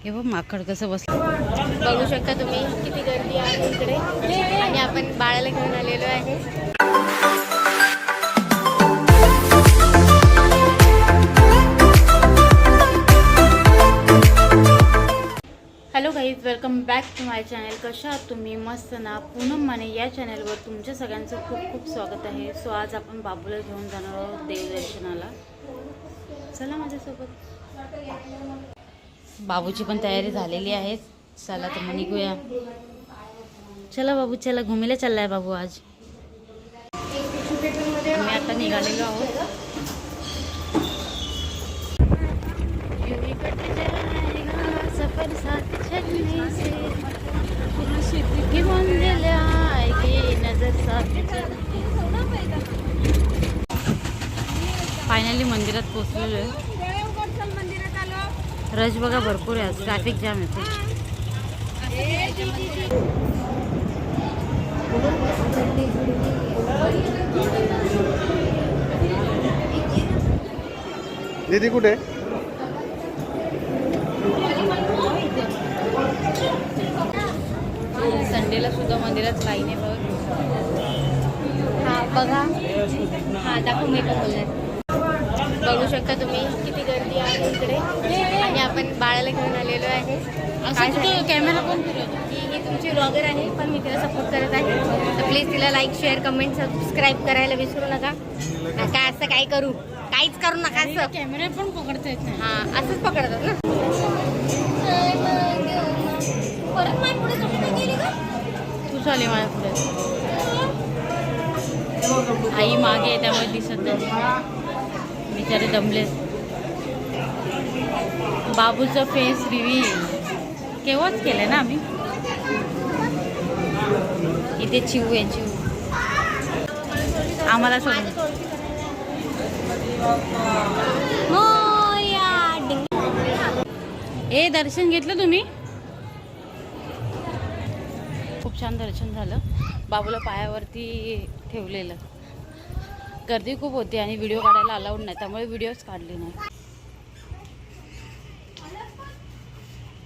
हे बघ माकड कसं बसलं. बघू शकता तुम्ही किती गर्दी आहे इकडे आणि आपण बाळाला घेऊन आलेलो आहे. Hello guys, welcome back to my channel. कशा आहात तुम्ही? मस्त ना. पूनम माने या चॅनलवर तुमच्या सगळ्यांचं खूप खूप स्वागत आहे. सो आज आपण बाबूला घेऊन जाणार आहोत देवदर्शनाला. चला माझ्यासोबत. बाबूची पण तयारी झालेली आहे. चला तर मग निघूया. चला बाबू, चला घुमीला चाललाय बाबू आज. आम्ही आता निघालेलो आहोत. सफर साथ चलने से नजर साथ. फायनली मंदिरात पोहोचलेलो आहे. रश बघा भरपूर आहे. ट्रॅफिक जाम आहे. दीदी कुठे? संडेला सुद्धा मंदिरात लाईन आहे बघ. हा बघा. हा दाखव. मी पण बोलणार. बघू शकता तुम्ही किती गर्दी आहे इकडे आणि आपण बाळाला घेऊन आलेलो आहे. कॅमेरा पण फिरवतो. ही तुमची ब्लॉगर आहे पण मी तिला सपोर्ट करत आहे. तर प्लीज तिला लाईक, शेअर, कमेंट, सबस्क्राईब करायला विसरू नका. काय असं काय करू, काहीच करू नका. असं कॅमेरा पण पकडता येत नाही. हां, असंच पकडतात ना. परत माझ्या पुढे गेली का तू? चालेल माझ्या पुढे. आई मागे आहे त्यामुळे दिसत नाही. बिचारे दमले. बाबूचं फेस रिव्हील केव्हाच केलं ना आम्ही. इथे चिऊ आहे. चिऊ आम्हाला सोडून. ए दर्शन घेतलं तुम्ही? खूप छान दर्शन झालं. बाबूला पायावरती ठेवलेलं. गर्दी खूप होती आणि व्हिडिओ काढायला अलाउड नाही त्यामुळे व्हिडिओच काढले नाही.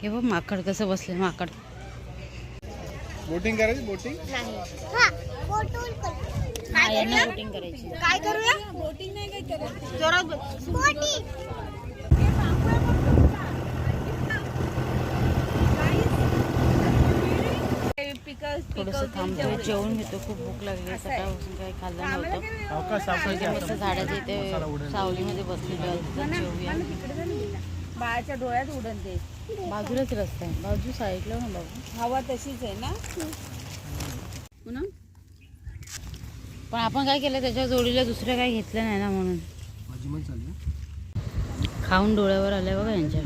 हे बघ माकड कसं बसले. माकड बोटिंग करायची. बोटिंग नाही, यांना बोटिंग करायची. काय करूया? बोटिंग नाही काय करायचं. जोरात बोटिंग. थोडंसं थांबतोय, जेवून घेतो. खूप भूक लागली. सकाळपासून काही खाल्लं नव्हतं. मस्त झाडाच्या इथे सावलीमध्ये बसलेलो आहे. जेवूया. बाळाच्या डोळ्यात उडन ते बाजूलाच रस्ता आहे. बाजू साईडला ना बाबू. हवा तशीच आहे ना. पण आपण काय केलं, त्याच्या जोडीला दुसरं काय घेतलं नाही ना म्हणून. खाऊन डोळ्यावर आलंय बघा यांच्या.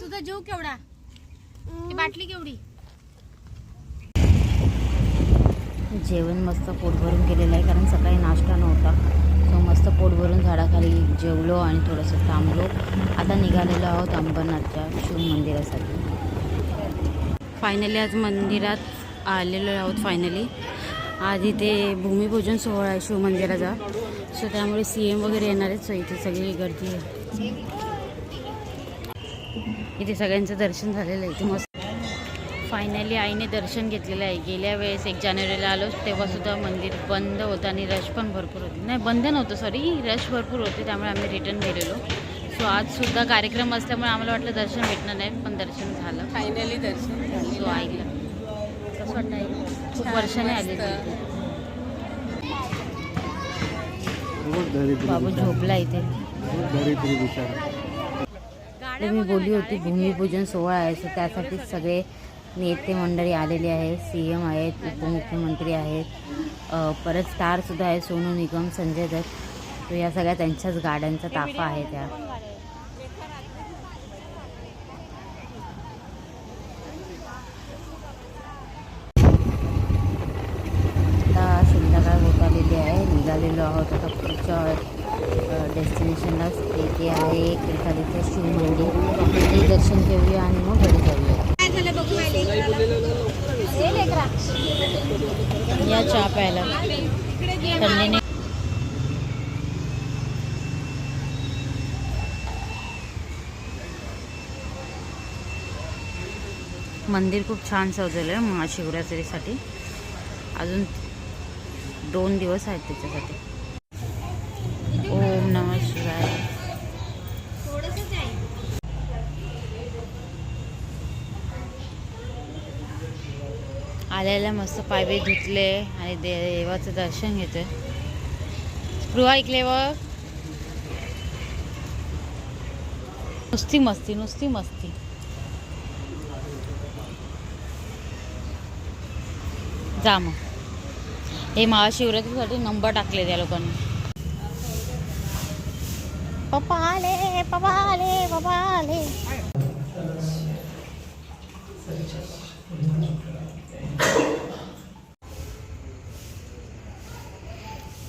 तुझा जीव केवढा, ती बाटली केवढी. जेवण मस्त पोट भरून केलेलं आहे कारण सकाळी नाश्ता नव्हता. सो मस्त पोट भरून झाडाखाली जेवलो आणि थोडंसं थांबलो. आता निघालेलो आहोत अंबरनाथच्या शिव मंदिरासाठी. फायनली आज मंदिरात आलेलो आहोत. फायनली आज इथे भूमिपूजन सोहळा आहे शिव मंदिराचा. सो त्यामुळे CM वगैरे येणार आहेत. सो इथे सगळी गर्दी आहे. इथे सगळ्यांचं दर्शन झालेलं आहे. इथे मस्त. फायनली आईने दर्शन घेतलेलं आहे. गेल्या वेळेस 1 जानेवारीला आलो तेव्हासुद्धा मंदिर बंद होतं आणि रश पण भरपूर होती. नाही, बंद नव्हतं, सॉरी, रश भरपूर होते त्यामुळे आम्ही रिटर्न गेलेलो. सो आजसुद्धा कार्यक्रम असल्यामुळे आम्हाला वाटलं दर्शन भेटणार नाही, पण दर्शन झालं. फायनली दर्शन झालं. सो आईला कसं वाटतं? आई खूप वर्षाने आले. बाबू झोपला इथे. मी बोलली होती भूमिपूजन सोहळा आहे. सो त्यासाठी सगळे नेते मंडळी आलेले आहेत. CM आहेत, उपमुख्यमंत्री आहेत, परत स्टारसुद्धा आहे. सोनू निगम, संजय दत्त. तो या सगळ्या त्यांच्याच गाड्यांचा ताफा आहे. त्या आता संध्याकाळ होत आलेली आहे. निघालेलो आहोत आता पुढच्या डेस्टिनेशनला. ते आहे केळखालीचं शिव मंदिर. ते दर्शन घेऊया आणि मग घरी जाऊया. या चहा प्यायला थंडीने. मंदिर खूप छान सजवलं आहे महाशिवरात्रीसाठी. अजून 2 दिवस आहेत त्याच्यासाठी. ओम नमः शिवाय. आल्याला मस्त पायवे धुतले आणि देवाचं दर्शन घेतोय. स्पृहा ऐकले बघ. नुसती मस्ती नुसती मस्ती. जा मग. हे महाशिवरात्रीसाठी नंबर टाकले त्या लोकांनी. पप्पा आले पप्पा आले पप्पा आले.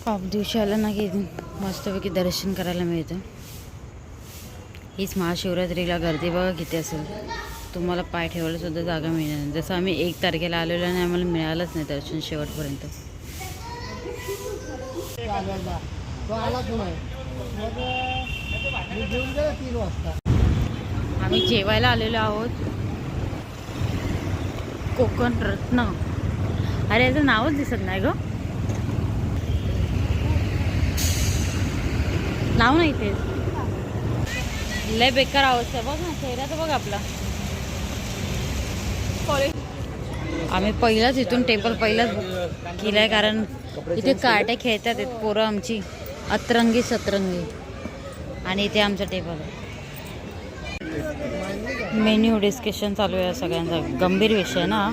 पाप दिवशी आलं ना की मस्तपैकी दर्शन करायला मिळतं. हीच महाशिवरात्रीला गर्दी बघा किती असेल. तुम्हाला पाय ठेवायला सुद्धा जागा मिळणार नाही. जसं आम्ही 1 तारखेला आलेलो आणि आम्हाला मिळालंच नाही दर्शन शेवटपर्यंत. आम्ही जेवायला आलेलो आहोत. कोकण रत्न. अरे याचं नावच दिसत नाही ग. नाव नाही ते. लय बेकार अवस्था बघ ना. चेहरा तर बघ आपला. आम्ही पहिलाच इथून टेबल पहिलाच बुक केलाय कारण इथे कार्ट्या खेळतात आहेत पोरं आमची. अतरंगी सतरंगी. आणि इथे आमचा टेबल आहे. मेन्यू डिस्कशन चालू आहे सगळ्यांचा. गंभीर विषय ना.